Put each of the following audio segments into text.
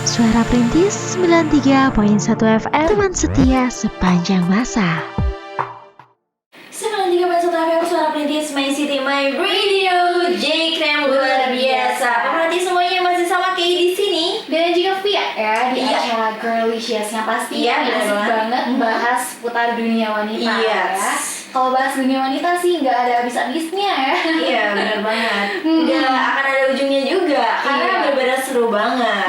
Suara Perintis 93.1 FM, teman setia sepanjang masa. 93.1 FM Suara Perintis, My City, My Radio. J-Krem luar biasa. Pemerhati semuanya masih sama Kay di sini. Dan juga Via ya di Iya. acara Girlicious yang pasti Iya, benar asik banget. banget bahas putar dunia wanita Yes. ya. Kalau bahas dunia wanita sih nggak ada habis-habisnya ya. Iya, benar banget. Nggak akan ada ujungnya juga, karena Iya. benar-benar seru banget.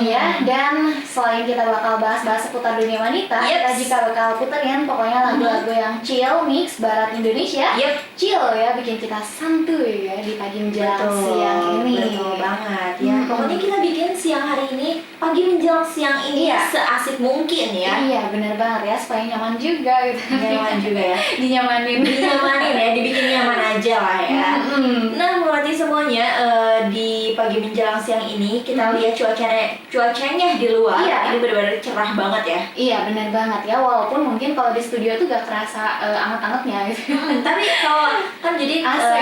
Ya, dan selain kita bakal bahas-bahas seputar dunia wanita, kita Yes. juga bakal puterin pokoknya lagu-lagu yang chill, mix barat Indonesia. Yep. Chill ya, bikin kita santuy ya di pagi menjelang Betul, siang ini. betul banget ya. Pokoknya kita bikin siang hari ini, pagi menjelang siang ini Iya. seasik mungkin ya. Iya, bener banget ya, supaya nyaman juga gitu. Nyaman juga ya. Dinyamanin. Dinyamanin ya, dibikin nyaman aja lah ya. Mm-mm. Nah, berarti semuanya di pagi menjelang siang ini kita lihat cuacanya di luar. Iya. Ini benar-benar cerah banget ya. Iya benar banget ya, walaupun mungkin kalau di studio tuh gak kerasa anget-angetnya gitu. Tapi kalau kan jadi AC.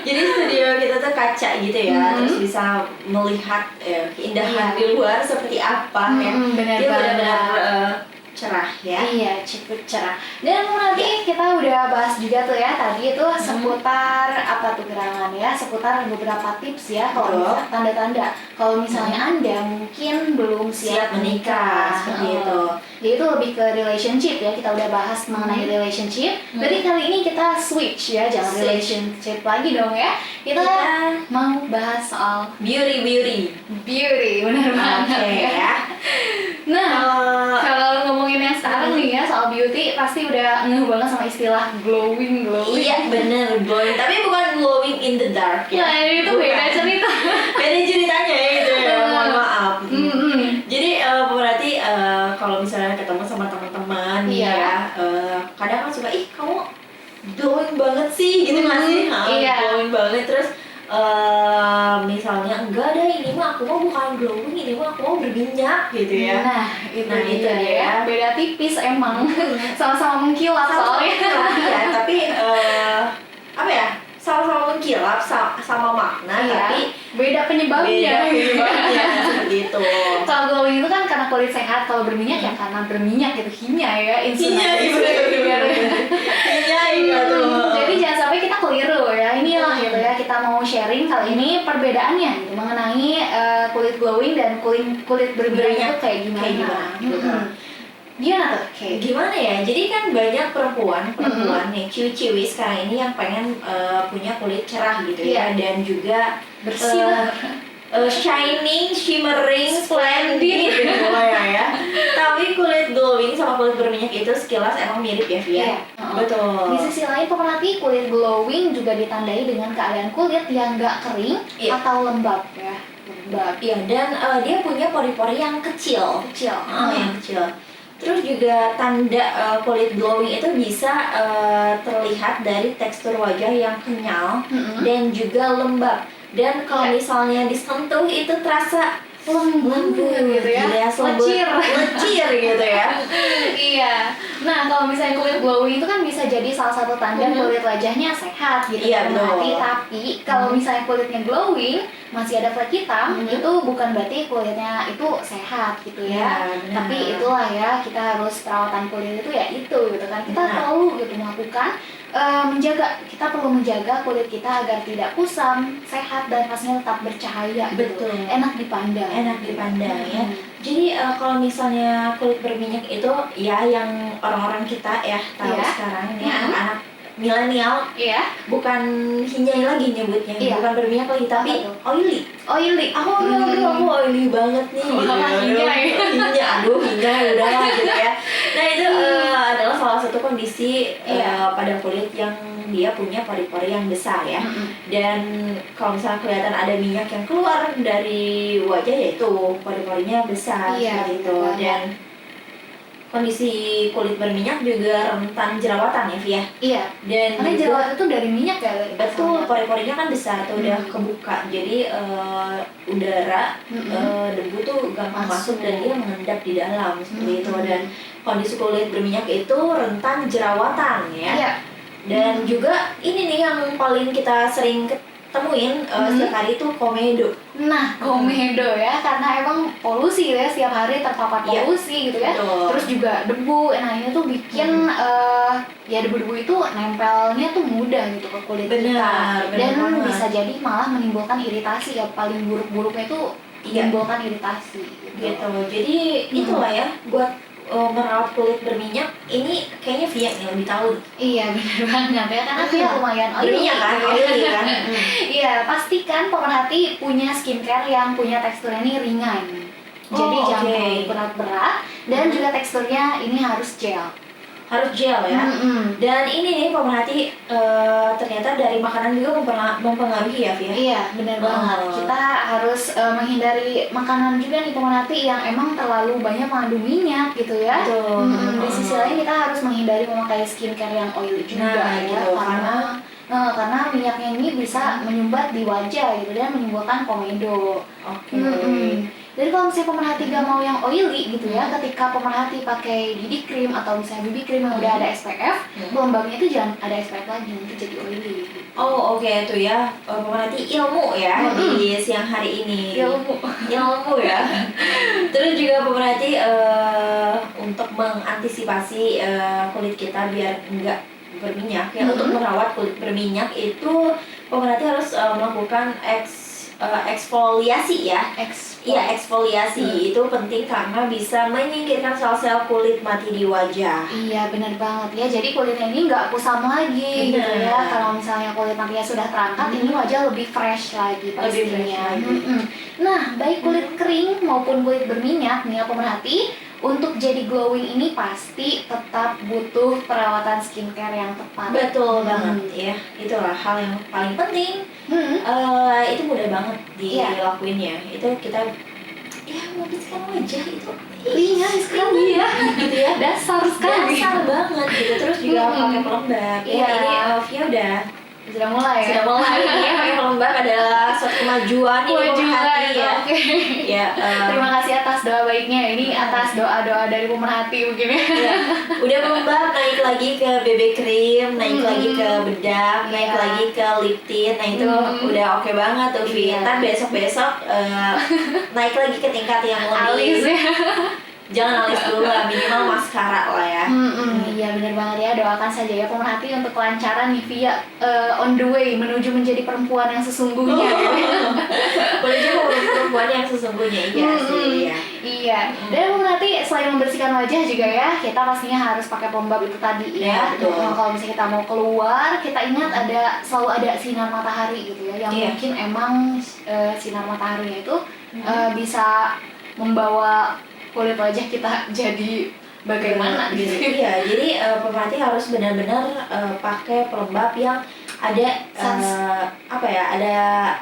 jadi studio kita tuh kaca gitu ya, terus bisa melihat keindahan Iya. di luar seperti apa ya. Benar Dia banget. benar-benar cerah ya. Iya, cukup cerah. Dan nanti kita udah bahas juga tuh ya tadi itu seputar apa tuh gerangan ya, seputar beberapa tips ya kalau Betul. misalnya tanda-tanda kalau misalnya Anda mungkin belum siap menikah seperti itu. Jadi itu lebih ke relationship ya, kita udah bahas mengenai relationship. Jadi kali ini kita switch ya, jangan Switch. relationship lagi dong ya. Kita mau bahas soal Beauty. beauty, benar banget Oke ya. Nah, Eh, kalau ngomongin yang sekarang nih ya soal beauty pasti udah ngeh banget sama istilah glowing. Iya bener, glowing. Tapi bukan glowing in the dark ya. Nah, itu beda Bukan. cerita. Beda ceritanya ya gitu ya. Mohon maaf. Jadi berarti kalau misalnya ketemu sama teman-teman nih Iya. ya, kadang kan suka kamu glowing banget sih gitu nggak sih? Iya. Glowing banget terus misalnya enggak ada ini mah aku mau bukan glowing, ini mah aku mau berminyak gitu ya. Nah, itu dia ya. Beda tipis emang. Sama-sama mengkilap soalnya. Ya, tapi apa ya? Sama-sama mengkilap, sama makna, Iya. tapi Beda penyebabnya. penyebabnya seperti itu. Kalau glowing itu kan karena kulit sehat, kalau berminyak ya karena berminyak gitu, hinya ya, Iya, bener. iya tuh. Jadi jangan sampai kita keliru ya. Inilah gitu ya, kita mau sharing kali ini perbedaannya gitu, mengenai kulit glowing dan kulit berminyak itu kayak gimana. Kayak gimana, gitu. Gimana tuh? Kayak Gimana ya? Jadi kan banyak perempuan nih, ciwi-ciwi sekarang ini yang pengen punya kulit cerah gitu ya, dan juga bersih lah. shining, shimmering, splendid gitu ya. Tapi kulit glowing sama kulit berminyak itu sekilas emang mirip ya, Via? Iya. Betul. Di sisi lain pemerhati kulit glowing juga ditandai dengan keadaan kulit yang nggak kering Iya. atau lembab ya. Lembab. Iya, dan dia punya pori-pori yang kecil. Kecil. Yang kecil. Terus juga tanda kulit glowing itu bisa terlihat dari tekstur wajah yang kenyal dan juga lembab. Dan kalau misalnya disentuh itu terasa lembut gitu ya. lecir gitu ya. Iya. Nah, kalau misalnya kulit glowing itu kan bisa jadi salah satu tanda kulit wajahnya sehat gitu Iya, pemerhati. betul. Tapi kalau misalnya kulitnya glowing masih ada flek hitam, itu bukan berarti kulitnya itu sehat gitu ya. Iya, benar. Tapi itulah ya, kita harus perawatan kulit itu ya itu gitu kan. Kita Benar. perlu gitu melakukan kita perlu menjaga kulit kita agar tidak kusam, sehat dan pastinya tetap bercahaya. Betul. Gitu. Enak dipandang. Enak dipandang ya. Jadi kalau misalnya kulit berminyak itu ya yang orang-orang kita ya tahu Iya. sekarang ini anak-anak milenial Iya. bukan hinyai lagi nyebutnya, Iya. bukan berminyak lagi tapi Apa tuh? oily. Oily. Aku oily banget nih gitu. Wah, hinyai. Hinyai udah lah gitu ya. Nah itu adalah salah satu kondisi pada kulit yang dia punya pori-pori yang besar ya. Dan kalau misalnya kelihatan ada minyak yang keluar dari wajah yaitu pori-porinya besar Iya, seperti itu. betul. Dan kondisi kulit berminyak juga rentan jerawatan ya, Via. Iya. Dan Karena juga jerawat itu dari minyak ya. betul, pori-porinya kan besar tuh udah kebuka, jadi udara debu tuh gampang masuk dan dia mengendap di dalam seperti itu. Dan kondisi kulit berminyak itu rentan jerawatan ya. Iya. Dan juga ini nih yang paling kita sering temuin setiap hari itu komedo. Nah, komedo ya, karena emang polusi gitu ya, setiap hari terpapar Iya. polusi gitu ya. Betul. Terus juga debu. Nah, ini tuh bikin ya debu-debu itu nempelnya tuh mudah gitu ke kulit Benar, kita. benar Dan banget. bisa jadi malah menimbulkan iritasi ya, paling buruk-buruknya itu Iya. menimbulkan iritasi Gitu. Jadi itulah ya, buat merawat kulit berminyak ini kayaknya Via nih lebih tahu. Iya benar banget ya, karena dia lumayan Berminyak kan, oily kan. Iya, pastikan pemerhati punya skincare yang punya teksturnya ini ringan. Jadi Oh, jangan oke. terlalu berat-berat dan juga teksturnya ini harus gel. Harus gel ya. Mm-mm. Dan ini nih pemerhati ternyata dari makanan juga mempengaruhi ya Via. Iya, benar banget. Kita harus menghindari makanan juga nih pemerhati yang emang terlalu banyak mengandung minyak gitu ya. Betul. Di sisi lain kita harus menghindari memakai skincare yang oily juga Nah, ya, gitu, karena minyaknya ini bisa menyumbat di wajah gitu dan menimbulkan komedo. Oke. Jadi kalau misalnya pemerhati gak mau yang oily gitu ya, ketika pemerhati pakai BB cream atau misalnya BB cream yang udah ada SPF, pelembabnya itu jangan ada SPF lagi, nanti jadi oily. Oh oke itu ya, pemerhati ilmu ya di siang hari ini. Ilmu ya. Terus juga pemerhati untuk mengantisipasi kulit kita biar enggak berminyak ya, untuk merawat kulit berminyak itu pemerhati harus melakukan eksfoliasi ya. Iya, eksfoliasi itu penting karena bisa menyingkirkan sel-sel kulit mati di wajah. Iya benar banget ya, jadi kulitnya ini nggak kusam lagi gitu Benar. ya. Kalau misalnya kulit matinya sudah terangkat, ini wajah lebih fresh lagi Lebih fresh pastinya. lagi. Nah, baik kulit kering maupun kulit berminyak nih ya pemerhati, untuk jadi glowing ini pasti tetap butuh perawatan skincare yang tepat. Betul banget ya, itulah hal yang paling penting. Itu mudah banget dilakuinnya. Itu kita ya membersihkan wajah itu Ringan sekali ya, gitu ya. dasar sekali. Dasar banget gitu. Terus juga pakai pelembab. Iya. Ya ini Via udah Sudah mulai ya? mulai ya, pakai pelembab adalah suatu kemajuan ini pemerhati ya. Oke. Ya, Terima kasih atas doa baiknya. Ini atas doa-doa dari pemerhati mungkin ya. ya. Udah pelembab, naik lagi ke BB cream, naik lagi ke bedak, naik Iya. lagi ke lip tint. Nah itu udah oke banget tuh Via. Iya. Ntar besok-besok naik lagi ke tingkat yang Alis lebih. ya. Jangan alis dulu lah, minimal maskara lah ya. Iya benar banget ya, doakan saja ya pemerhati untuk kelancaran nih Via on the way menuju menjadi perempuan yang sesungguhnya. Boleh juga perempuan yang sesungguhnya, iya sih ya. Iya, dan pemerhati selain membersihkan wajah juga ya, kita pastinya harus pakai pelembab itu tadi Iya, ya. betul. Kalau misalnya kita mau keluar, kita ingat selalu ada sinar matahari gitu ya, yang Iya. mungkin emang sinar mataharinya itu bisa membawa kulit wajah kita jadi bagaimana gitu. Iya, jadi pemerhati harus benar-benar pakai pelembab yang ada ada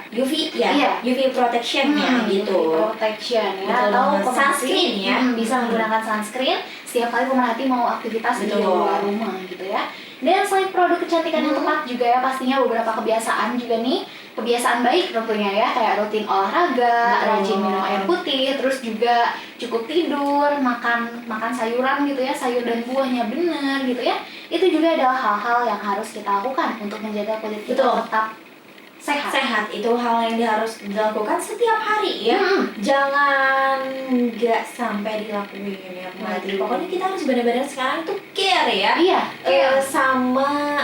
UV ya, Iya. UV protection-nya gitu. Protection ya, Betul atau banget. pemerhati, Sunscreen ya. bisa menggunakan sunscreen setiap kali pemerhati mau aktivitas di Betul. luar rumah gitu ya. Dan selain produk kecantikan yang tepat juga ya, pastinya beberapa kebiasaan juga nih, kebiasaan baik tentunya ya, kayak rutin olahraga, Betul. rajin minum air putih, terus juga cukup tidur, makan sayuran gitu ya, sayur dan buahnya bener gitu ya. Itu juga adalah hal-hal yang harus kita lakukan untuk menjaga kulit kita Betul. tetap sehat. Itu hal yang harus dilakukan setiap hari ya. Jangan nggak sampai dilakuin ya pemerhati. Pokoknya kita harus benar-benar sekarang tuh care ya. Iya, Sama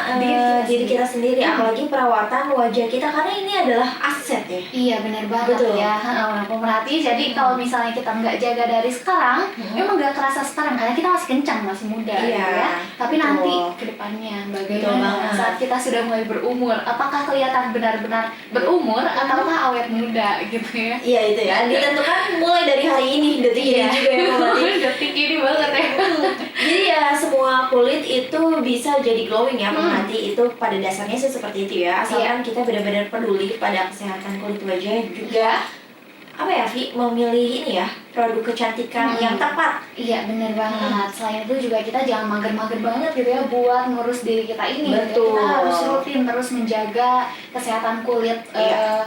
diri kita sendiri, apalagi perawatan wajah kita karena ini adalah aset ya. Iya benar banget. Betul. Ya. Nah, pemerhati. Jadi kalau misalnya kita nggak jaga dari sekarang, memang nggak kerasa sekarang karena kita masih kencang, masih muda, Iya, gitu ya. Tapi betul. nanti kedepannya Betul bagaimana banget. saat kita sudah mulai berumur, apakah kelihatan benar-benar berumur ataukah awet muda gitu ya? Iya itu ya, ditentukan mulai dari hari ini, detik ini juga ya pemerhati. Detik ini banget ya. Jadi ya semua kulit itu bisa jadi glowing ya pemerhati. Itu pada dasarnya sih seperti itu ya, asalkan kita benar-benar peduli pada kesehatan kulit wajah juga Vi, memilih ini ya produk kecantikan yang tepat. Iya benar banget. Selain itu juga kita jangan mager-mager banget gitu ya buat ngurus diri kita ini. Betul. Kita harus rutin terus menjaga kesehatan kulit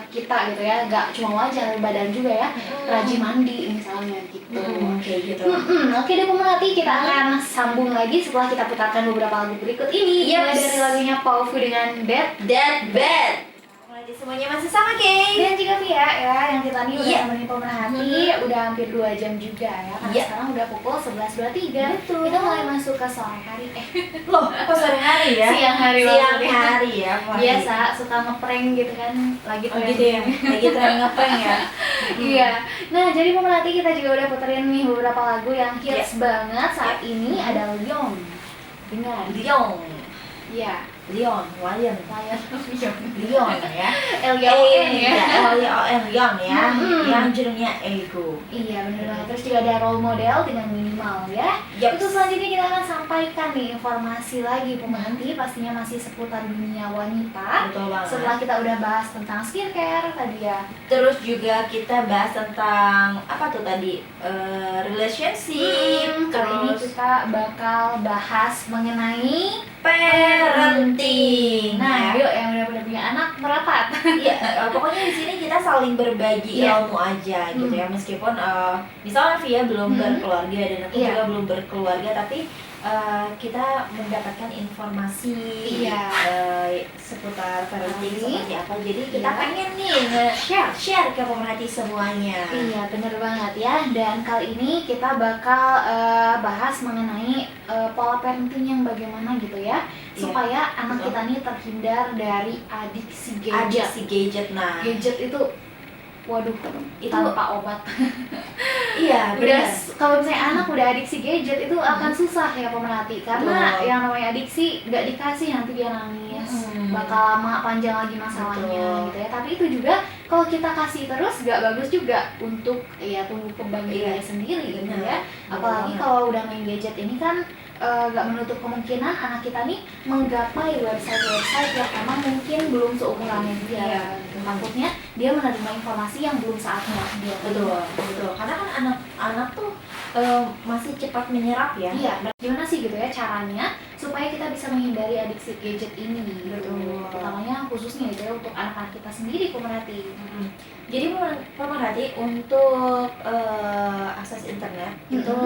kita gitu ya. Gak cuma wajah, badan juga ya. Rajin mandi misalnya gitu. Kayak gitu. Oke deh pemerhati, kita akan sambung lagi setelah kita putarkan beberapa lagu berikut ini. Yes. Mulai dari lagunya Paufu dengan Dead. That bad. Mulai di semuanya masih sama Kay. Dan juga Via ya, yang kita nih udah Iya. nemenin pemerhati udah hampir 2 jam juga ya. Karena Iya. sekarang udah pukul 11.23. Betul. Kita mulai masuk ke sore hari. Loh, kok sore hari ya? Siang hari Siang maksudnya. hari ya. Wah, Biasa suka ngeprank gitu kan, lagi Oh gitu ya, lagi tren ngeprank ya. Iya. Nah, jadi pemerhati kita juga udah puterin nih beberapa lagu yang hits banget saat ini. Ada Leon dengan Leon, Iya, Lion Lion Leon ya. L-Y-O-N ya. Leon ya. Mm-mm. Yang judulnya Ego. Iya bener banget. Terus juga ada role model dengan minimal ya. Yup. Itu selanjutnya kita akan sampaikan nih informasi lagi pemerhati, pastinya masih seputar dunia wanita. Betul banget. Setelah kita udah bahas tentang skincare tadi ya. Terus juga kita bahas tentang apa tuh tadi, relationship. Kali ini Terus kita bakal bahas mengenai parenting. Nah, ya. yuk yang udah punya anak merapat. Iya, pokoknya di sini kita saling berbagi Iya. ilmu aja gitu ya, meskipun misalnya Via belum berkeluarga dan aku Iya. juga belum berkeluarga, tapi kita mendapatkan informasi Iya. seputar parenting Tapi, seperti apa. Jadi kita iya. pengen nih share ke pemerhati semuanya. Iya bener banget ya. Dan kali ini kita bakal bahas mengenai pola parenting yang bagaimana gitu ya, Iya. supaya anak Betul. kita nih terhindar dari adiksi gadget. Adiksi gadget, nah Gadget itu, waduh, Itu- tanpa obat. iya Udah, benar. kalau misalnya anak udah adiksi gadget itu akan susah ya pemerhati, karena Betul. yang namanya adiksi nggak dikasih nanti dia nangis, bakal lama panjang lagi masalahnya Betul. gitu ya. Tapi itu juga kalau kita kasih terus nggak bagus juga untuk ya tumbuh kembang Iya. diri sendiri gitu Benar. ya. Benar Apalagi banget. kalau udah main gadget ini kan nggak menutup kemungkinan anak kita nih menggapai website-website yang emang mungkin belum seumurannya dia. Iya. Gitu. Takutnya dia menerima informasi yang belum saatnya dia. Betul, betul. Karena kan anak-anak tuh masih cepat menyerap ya. Iya, gimana sih gitu ya caranya supaya kita bisa menghindari adiksi gadget ini gitu. Betul. Utamanya khususnya gitu ya untuk anak-anak kita sendiri pemerhati. Jadi pemerhati untuk akses internet itu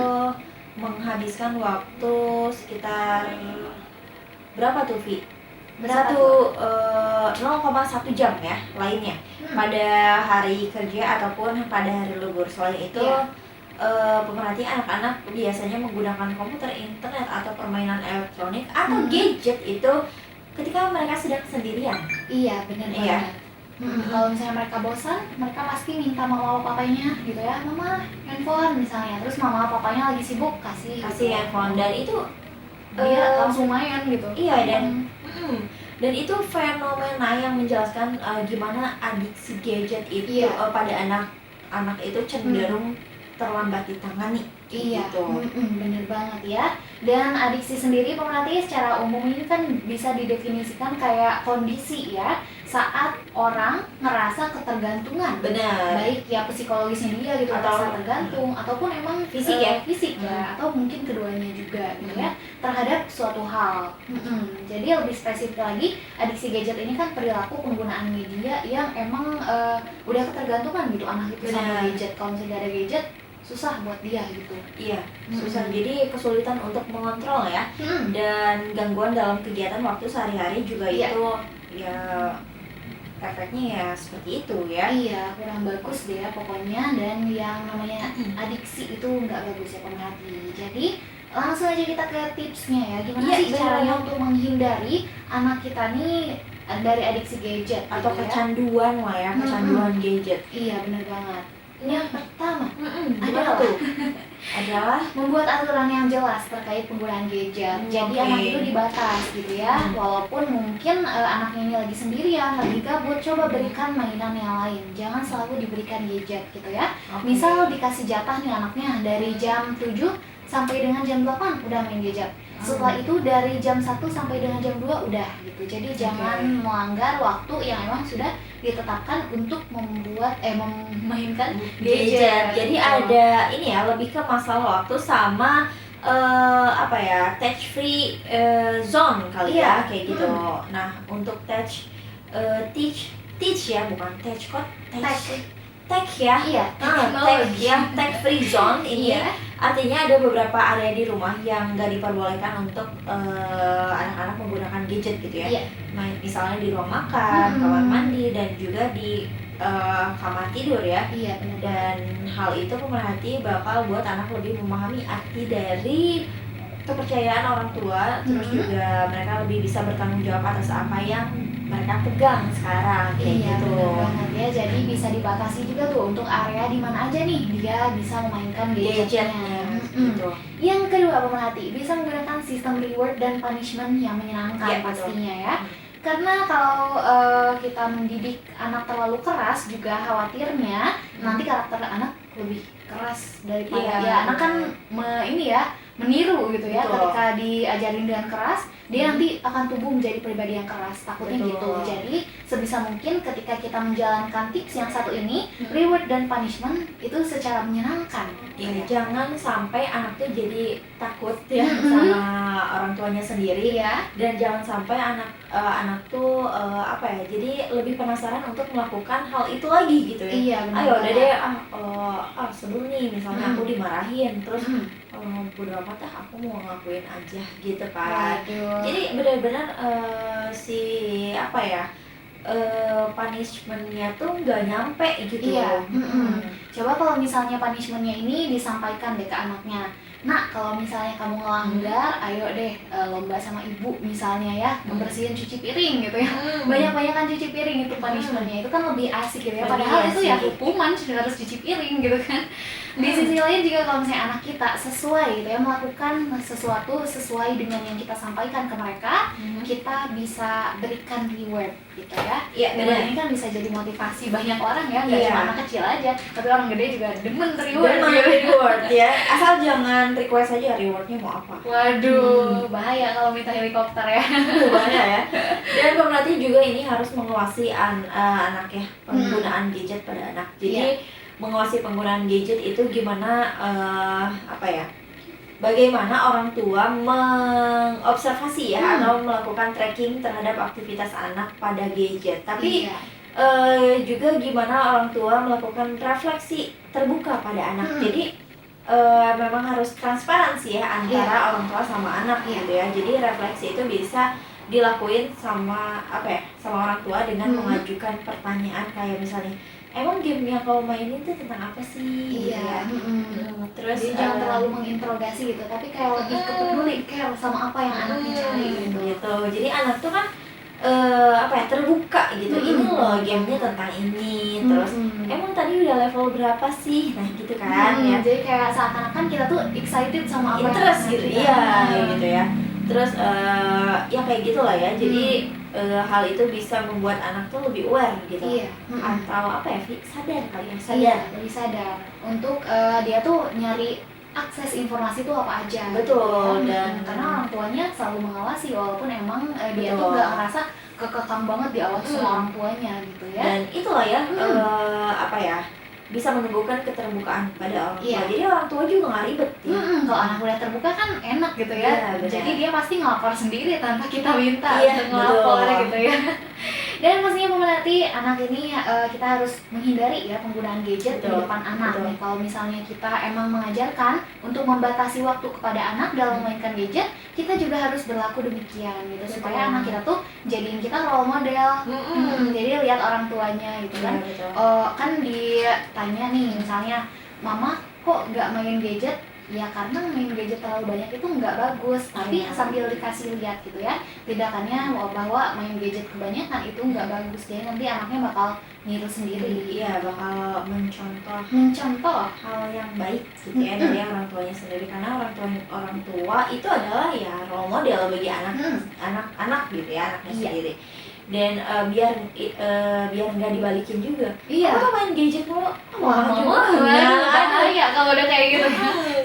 menghabiskan waktu sekitar berapa tuh Vi? Berapa 0,1 jam ya lainnya pada hari kerja ataupun pada hari libur. Selain itu Iya. pemerhati anak-anak biasanya menggunakan komputer, internet atau permainan elektronik atau gadget itu ketika mereka sedang sendirian. Iya, benar Iya. banget. Kalau misalnya mereka bosan, mereka pasti minta mama papanya gitu ya, mama handphone misalnya. Terus mama papanya lagi sibuk kasih Kasih handphone, dan itu dia langsung main gitu. iya, dan itu fenomena yang menjelaskan gimana adiksi gadget itu Iya. pada anak-anak itu cenderung terlambat ditangani. Iya, Gitu. bener banget ya. Dan adiksi sendiri pemerhati secara umum ini kan bisa didefinisikan kayak kondisi ya saat orang ngerasa ketergantungan, Benar. baik ya psikologisnya dia gitu, Atau- rasa tergantung ataupun emang Fisik ya? fisik ya, atau mungkin keduanya juga gitu ya terhadap suatu hal. Jadi lebih spesifik lagi, adiksi gadget ini kan perilaku penggunaan media yang emang udah ketergantungan gitu anak itu sama Benar. gadget. Kalau misalnya nggak ada gadget susah buat dia gitu. Iya, susah. Jadi kesulitan untuk mengontrol ya, dan gangguan dalam kegiatan waktu sehari-hari juga Iya. itu ya efeknya ya seperti itu ya. Iya, kurang bagus deh ya pokoknya. Dan yang namanya adiksi itu nggak bagus ya pemerhati. Jadi langsung aja kita ke tipsnya ya. Gimana Iya, sih bener caranya banget. untuk menghindari anak kita nih dari adiksi gadget Atau gitu ya? kecanduan lah ya, kecanduan gadget. Iya, benar banget. Yang pertama Gimana tuh? Adalah membuat aturan yang jelas terkait penggunaan gadget. Jadi Oke. anak itu dibatas gitu ya. Walaupun mungkin anaknya ini lagi sendirian, lagi gabut, coba berikan mainan yang lain. Jangan selalu diberikan gadget gitu ya. Oke. Misal dikasih jatah nih anaknya dari jam 7 sampai dengan jam 8 udah main gadget. Setelah itu dari jam 1 sampai dengan jam 2 udah gitu. Jadi jangan melanggar waktu yang emang sudah ditetapkan untuk memainkan gadget. Jadi Gitu. ada ini ya, lebih ke masalah waktu sama apa ya, touch free zone kali Iya. ya, kayak gitu. Nah, untuk teach ya, bukan touch kok, tech ya. Iya, Tech teknologi. ya, tech free zone ini Iya. artinya ada beberapa area di rumah yang nggak diperbolehkan untuk anak-anak menggunakan gadget gitu ya. Iya. Misalnya di ruang makan, kamar mandi, dan juga di kamar tidur ya. Iya, benar. Dan hal itu pemerhati bakal buat anak lebih memahami arti dari kepercayaan orang tua, terus juga mereka lebih bisa bertanggung jawab atas apa yang mereka pegang sekarang kayak Iya, gitu. benar banget ya. Jadi bisa dibatasi juga tuh untuk area di mana aja nih dia bisa memainkan gadgetnya. Gadgetnya gitu. Yang kedua, pemerhati bisa menggunakan sistem reward dan punishment yang menyenangkan Iya, betul. pastinya ya. Karena kalau kita mendidik anak terlalu keras juga khawatirnya nanti karakter anak lebih keras daripada Iya, ya anak kan meniru gitu ya. Betul. Ketika diajarin dengan keras dia nanti akan tumbuh menjadi pribadi yang keras, takutnya Betul. gitu. Jadi sebisa mungkin ketika kita menjalankan tips yang satu ini, reward dan punishment itu secara menyenangkan. Iya, jangan sampai anak tuh jadi takut ya sama orang tuanya sendiri. Iya. Dan jangan sampai anak tuh jadi lebih penasaran untuk melakukan hal itu lagi gitu ya. Iya, benar. Ayo udah deh sebelum nih misalnya aku dimarahin terus bodo amat aku mau ngelakuin aja gitu kan. Waduh. Jadi benar-benar punishmentnya tuh nggak nyampe gitu. Iya. Coba kalau misalnya punishmentnya ini disampaikan deh ke anaknya. Nah, kalau misalnya kamu ngelanggar, ayo deh lomba sama ibu misalnya ya, membersihin cuci piring gitu ya. Banyak-banyakan cuci piring itu punishmentnya, itu kan lebih asik gitu ya. Lebih Padahal itu ya asik. hukuman harus cuci piring gitu kan. Di sisi lain juga kalau misalnya anak kita sesuai gitu ya, melakukan sesuatu sesuai dengan yang kita sampaikan ke mereka, kita bisa berikan reward gitu ya. Iya, Dan benar. ini kan bisa jadi motivasi banyak orang ya, nggak Iya. cuma anak kecil aja, tapi orang gede juga demen reward. Demen gitu. reward ya, asal jangan request aja rewardnya mau apa. Waduh, bahaya kalau minta helikopter ya. Banyak ya. Dan pemerhati juga ini harus menguasai anak ya, penggunaan gadget pada anak. Jadi Iya. menguasai penggunaan gadget itu gimana bagaimana orang tua mengobservasi ya atau melakukan tracking terhadap aktivitas anak pada gadget. Tapi Iya. juga gimana orang tua melakukan refleksi terbuka pada anak. Jadi memang harus transparansi ya antara orang tua sama anak gitu ya. Jadi refleksi itu bisa dilakuin sama orang tua dengan mengajukan pertanyaan kayak misalnya, emang game yang kau mainin itu tentang apa sih? Iya. Gitu ya. Terus Jadi jangan terlalu menginterogasi gitu, tapi kayak lebih peduli care sama apa yang anaknya cari gitu. gitu. Jadi anak tuh kan terbuka gitu. Ini loh gamenya tentang ini. Terus emang tadi udah level berapa sih? Nah gitu kan ya. Jadi kayak seakan-akan kita tuh excited sama apa Interest yang gitu. kita- Iya gitu ya. Terus ya kayak gitulah ya. Jadi hal itu bisa membuat anak tuh lebih aware gitu. Iya. Atau sadar kali ya. Sadar. Iya, lebih sadar untuk dia tuh nyari akses informasi tuh apa aja. Betul, gitu ya. dan- karena orang tuanya selalu mengawasi walaupun emang dia tuh Betul. nggak ngerasa kekekang banget diawasi sama orang tuanya gitu ya. Dan itulah ya bisa menumbuhkan keterbukaan pada orang tua. Iya. Jadi orang tua juga nggak ribet ya. Kalau anak udah terbuka kan enak gitu ya. Iya, benar. Jadi dia pasti ngelapor sendiri tanpa kita minta Iya, untuk ngelapor betul. gitu ya. Dan pastinya pemerhati anak ini kita harus menghindari ya penggunaan gadget di Betul, depan anak betul. nih. Kalau misalnya kita emang mengajarkan untuk membatasi waktu kepada anak dalam memainkan gadget, kita juga harus berlaku demikian gitu Betul. supaya anak kita tuh jadiin kita role model. Jadi lihat orang tuanya gitu kan. Iya, betul. Kan ditanya nih misalnya, mama kok nggak main gadget? Ya karena main gadget terlalu banyak itu nggak bagus. Tapi Iya. sambil dikasih lihat gitu ya, tindakannya bahwa main gadget kebanyakan itu nggak bagus. Jadi nanti anaknya bakal niru sendiri. Iya, bakal Mencontoh. hal yang baik gitu ya dari orang tuanya sendiri, karena orang tua itu adalah ya role model bagi anak gitu ya, anaknya Iya. sendiri. Dan biar nggak dibalikin juga. Iya. Kamu tuh main gadget mulu. Wah, bahaya kalau udah kayak gitu.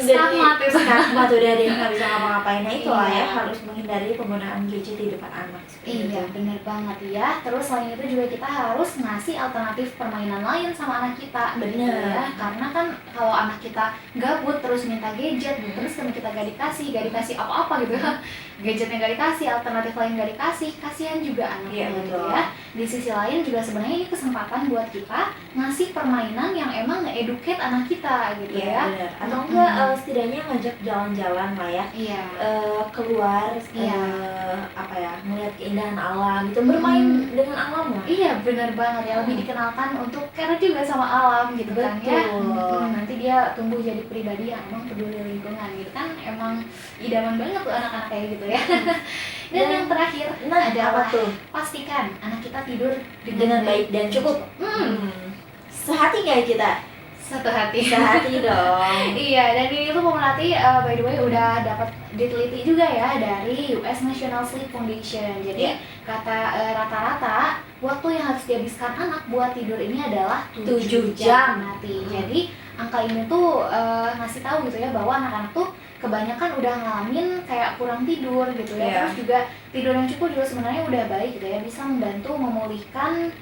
Selamat itu. Selamat udah deh nggak bisa ngapa-ngapain. Nah itulah Iya. ya, harus menghindari penggunaan gadget di depan anak. seperti Iya, itu. bener banget ya. Terus selain itu juga kita harus ngasih alternatif permainan lain sama anak kita. Bener. Gitu ya. Karena kan kalau anak kita gabut terus minta gadget, terus kan kita gak dikasih apa-apa gitu ya. Gadgetnya gak dikasih, alternatif lain gak dikasih, kasihan juga anaknya Iya, gitu betul. ya. Di sisi lain juga sebenarnya ini kesempatan buat kita ngasih permainan yang emang nge-educate anak kita gitu Iya, ya. benar. Atau enggak setidaknya ngajak jalan-jalan lah ya. Iya. Keluar Iya. apa ya, melihat keindahan alam gitu, bermain dengan alam lah. Iya benar banget ya, lebih dikenalkan untuk care juga sama alam gitu kan ya. Betul. Nanti dia tumbuh jadi pribadi yang emang peduli lingkungan gitu kan, emang idaman banget tuh anak-anak kayak gitu ya. Dan yang terakhir Nah, adalah apa tuh? pastikan anak kita tidur Dengan baik dan cukup. Sehati nggak kita? Satu hati. Sehati dong. Iya, dan ini tuh pemerhati by the way udah dapat diteliti juga ya dari US National Sleep Foundation. Jadi kata rata-rata waktu yang harus dihabiskan anak buat tidur ini adalah 7 jam nanti. Jadi angka ini tuh ngasih tahu gitu ya bahwa anak-anak tuh kebanyakan udah ngalamin kayak kurang tidur gitu ya. Terus juga tidur yang cukup juga sebenarnya udah baik gitu ya, bisa membantu memulihkan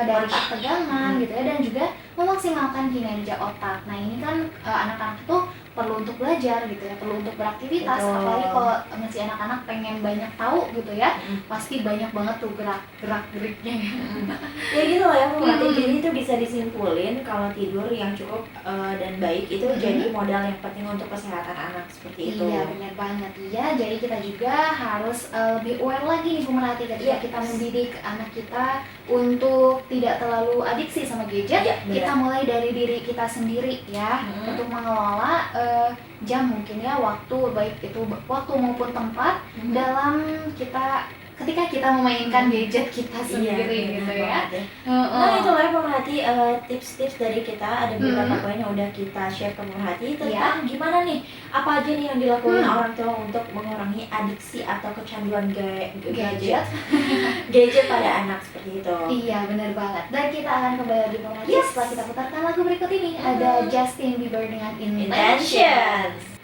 dari ketegangan gitu ya, dan juga memaksimalkan kinerja otak. Nah ini kan anak-anak tuh perlu untuk belajar gitu ya, perlu untuk beraktivitas. Betul. Apalagi kalau masih anak-anak pengen banyak tahu gitu ya, pasti banyak banget tuh gerak-geriknya ya. Ya gitu lah ya pemerhati. Jadi itu bisa disimpulin kalau tidur yang cukup dan baik itu jadi modal yang penting untuk kesehatan anak, seperti itu. Iya benar banget ya. Jadi kita juga harus lebih aware lagi nih pemerhati ketika kita mendidik anak kita untuk tidak terlalu adiksi sama gadget. Kita mulai dari diri kita sendiri ya, untuk mengelola jam mungkin ya, waktu baik itu waktu maupun tempat dalam ketika kita memainkan gadget kita sendiri gitu ya. Nah itulah ya pemerhati, tips-tips dari kita, ada beberapa poin yang udah kita share ke pemerhati tentang gimana nih, apa aja nih yang dilakukan orang tua untuk mengurangi adiksi atau kecanduan gadget pada anak, seperti itu. Iya benar banget. Dan kita akan kembali lagi pemerhati setelah kita putarkan lagu berikut ini. Ada Justin Bieber dengan Intentions.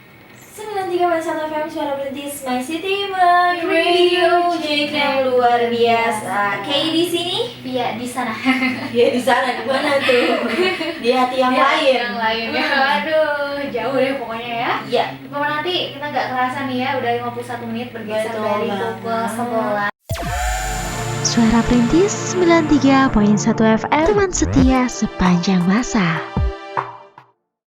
93.1 FM Suara Perintis My City Radio, Jake yang luar biasa. Kayak di sini, Iya di sana. ya di sana, di mana tuh? Di hati yang lain. Yang lain ya. Aduh, jauh deh pokoknya ya. Iya. Nanti kita nggak kerasa nih ya, udah 51 menit bergeser Betul dari banget. pukul 11. Suara Perintis 93.1 FM, teman setia sepanjang masa.